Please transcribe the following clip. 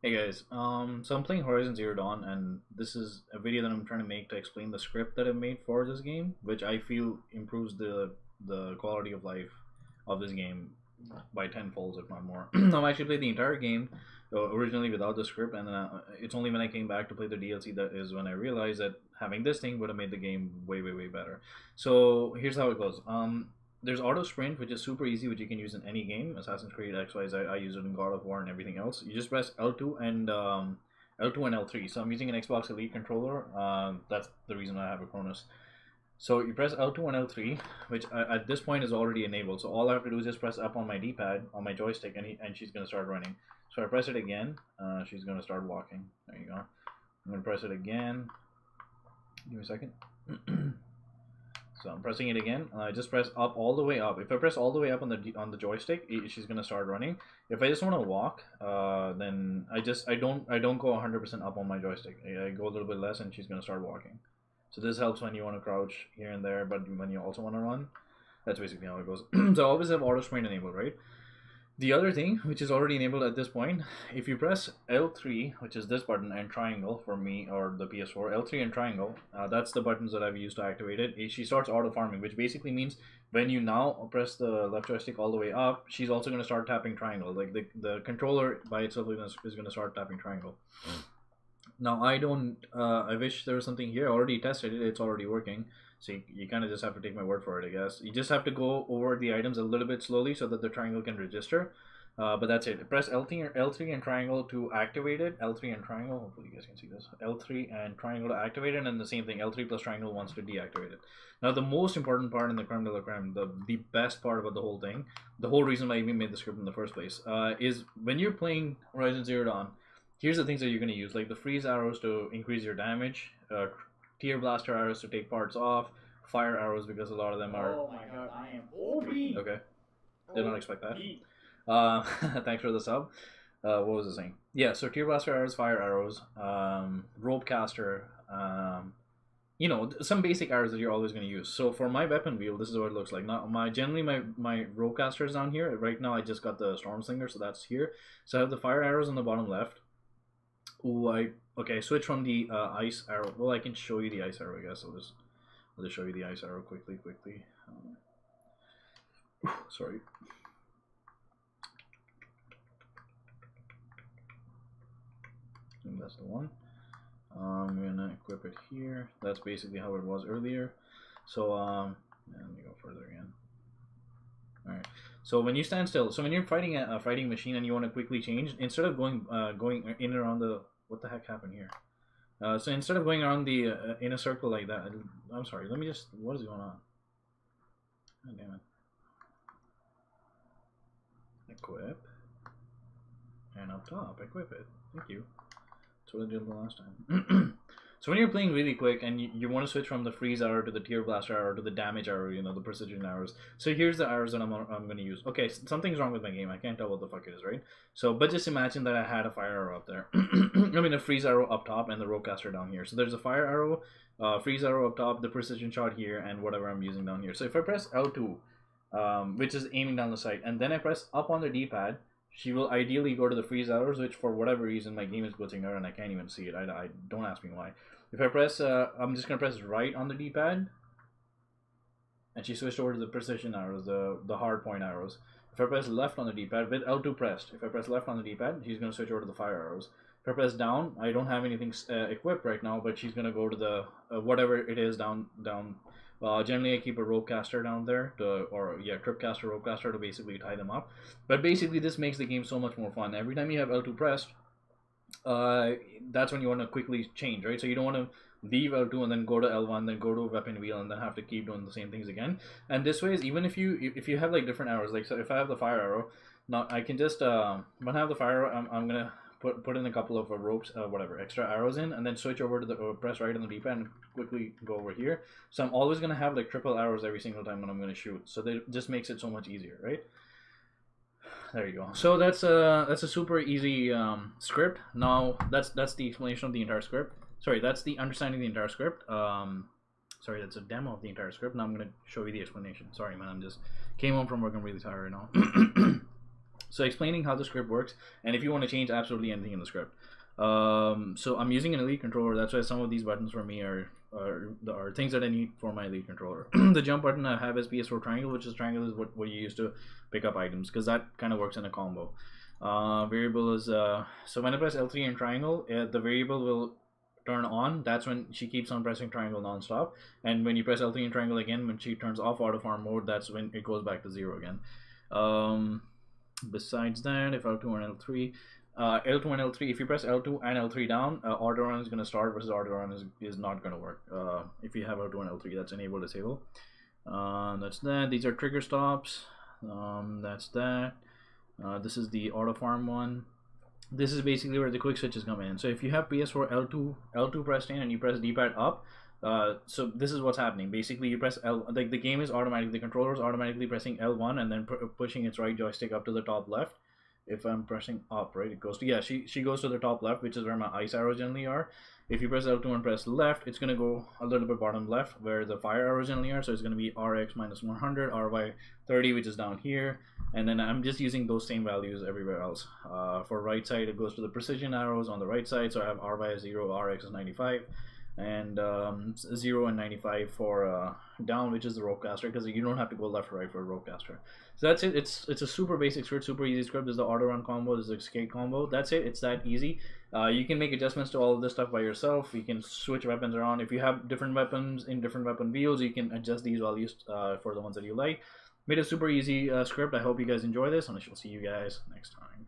Hey guys, so I'm playing Horizon Zero Dawn, and this is a video that I'm trying to make to explain the script that I've made for this game, which I feel improves the quality of life of this game by tenfold, if not more. I've actually played the entire game originally without the script, and it's only when I came back to play the DLC that is when I realized that having this thing would have made the game way better. So here's how it goes. There's auto sprint, which is super easy, which you can use in any game. Assassin's Creed, XYZ, I use it in God of War and everything else. You just press L2 and L3. So I'm using an Xbox Elite controller. That's the reason I have a Cronus. So you press L2 and L3, which at this point is already enabled. So all I have to do is just press up on my D-pad, on my joystick, and she's going to start running. So I press it again, she's going to start walking. There you go. I'm going to press it again. Give me a second. So I'm pressing it again. I just press up all the way up. If I press all the way up on the joystick, she's gonna start running. If I just want to walk, then I don't go 100% up on my joystick. I go a little bit less, and she's gonna start walking. So this helps when you want to crouch here and there, but when you also want to run. That's basically how it goes. So I always have auto sprint enabled, right? The other thing, which is already enabled at this point, if you press L3, which is this button, and triangle for me or the PS4, L3 and triangle, that's the buttons that I've used to activate it. She starts auto farming, which basically means when you now press the left joystick all the way up, she's also going to start tapping triangle. Like the controller by itself is going to start tapping triangle. Now I wish there was something here. I already tested it. It's already working. So you kind of just have to take my word for it, I guess. You just have to go over the items a little bit slowly so that the triangle can register. But that's it. Press L3 and triangle to activate it. L3 and triangle. Hopefully you guys can see this. L3 and triangle to activate it, and the same thing. L3 plus triangle wants to deactivate it. Now the most important part in the Creme-de-la-Creme, the best part about the whole thing, the whole reason why I even made the script in the first place, is when you're playing Horizon Zero Dawn, here's the things that you're going to use, like the freeze arrows to increase your damage, tear blaster arrows to take parts off, fire arrows because a lot of them are. Oh my god, I am OP! Okay, did not expect that. Thanks for the sub. What was I saying? Yeah, so tear blaster arrows, fire arrows, rope caster, you know, some basic arrows that you're always going to use. So for my weapon wheel, this is what it looks like. Now generally my rope caster is down here. Right now I just got the storm slinger, so that's here. So I have the fire arrows on the bottom left. Ooh, okay, switch from the ice arrow. Well, I can show you the ice arrow, I guess. I'll just show you the ice arrow quickly. Sorry. And that's the one. I'm gonna equip it here. That's basically how it was earlier. So let me go further again. All right. So when you stand still, so when you're fighting a fighting machine and you want to quickly change, instead of going in and around the, what the heck happened here? So instead of going around the in a circle like that, I'm sorry. Let me just. What is going on? God damn it. Equip. And up top, equip it. Thank you. That's what I did the last time. So when you're playing really quick and you want to switch from the freeze arrow to the tear blaster arrow to the damage arrow, you know, the precision arrows. So here's the arrows that I'm going to use. Okay, something's wrong with my game. I can't tell what the fuck it is, right? So, but just imagine that I had a fire arrow up there. I mean, a freeze arrow up top and the rope caster down here. So there's a fire arrow, freeze arrow up top, the precision shot here, and whatever I'm using down here. So if I press L2, which is aiming down the sight, and then I press up on the D-pad, she will ideally go to the freeze arrows, which for whatever reason my game is glitching out and I can't even see it. I don't ask me why. If I press, I'm just gonna press right on the D-pad, and she switched over to the precision arrows, the hard point arrows. If I press left on the D-pad with L2 pressed, if I press left on the D-pad, she's gonna switch over to the fire arrows. If I press down, I don't have anything equipped right now, but she's gonna go to the whatever it is down. Generally I keep a rope caster down there, trip caster, rope caster to basically tie them up. But basically this makes the game so much more fun. Every time you have L2 pressed, that's when you want to quickly change, right? So you don't want to leave L2 and then go to L1, then go to weapon wheel, and then have to keep doing the same things again. And this way is, even if you have like different arrows, like so if I have the fire arrow, now I can just when I have the fire arrow, I'm gonna put in a couple of ropes, whatever, extra arrows in, and then switch over to the press right on the D-pad and quickly go over here. So I'm always gonna have like triple arrows every single time when I'm gonna shoot. So that just makes it so much easier, right? There you go. So that's a super easy script. Now that's the explanation of the entire script. Sorry, that's the understanding of the entire script. Sorry, that's a demo of the entire script. Now I'm gonna show you the explanation. Sorry, man, I'm just came home from work. I'm really tired right now. So explaining how the script works, and if you want to change absolutely anything in the script. So I'm using an Elite controller. That's why some of these buttons for me are things that I need for my Elite controller. The jump button I have is PS4 triangle, which is triangle is what you use to pick up items, because that kind of works in a combo. Variable is so when I press L3 and triangle, the variable will turn on. That's when she keeps on pressing triangle non-stop, and when you press L3 and triangle again, when she turns off auto farm mode, that's when it goes back to 0 again. Besides that, if L2 and L3, L2 and L3, if you press L2 and L3 down, auto run is going to start versus auto run is not going to work. If you have L2 and L3, that's enable disable. That's that. These are trigger stops. That's that. This is the auto farm one. This is basically where the quick switches come in. So if you have PS4 L2 pressed in and you press D-pad up, so this is what's happening. Basically, you press L, like the game is automatically, the controller is automatically pressing L1 and then pushing its right joystick up to the top left. If I'm pressing up, right, it goes to, yeah, she goes to the top left, which is where my ice arrows generally are. If you press L2 and press left, it's going to go a little bit bottom left where the fire arrows generally are. So it's going to be RX minus 100, RY 30, which is down here. And then I'm just using those same values everywhere else. For right side, it goes to the precision arrows on the right side. So I have RY is 0, RX is 95. And 0 and 95 for down, which is the rope caster, because you don't have to go left or right for a rope caster. So that's it. It's a super basic script, super easy script. There's the auto run combo, there's the escape combo. That's it. It's that easy. You can make adjustments to all of this stuff by yourself. You can switch weapons around. If you have different weapons in different weapon wheels, you can adjust these values for the ones that you like. Made a super easy script. I hope you guys enjoy this, and I shall see you guys next time.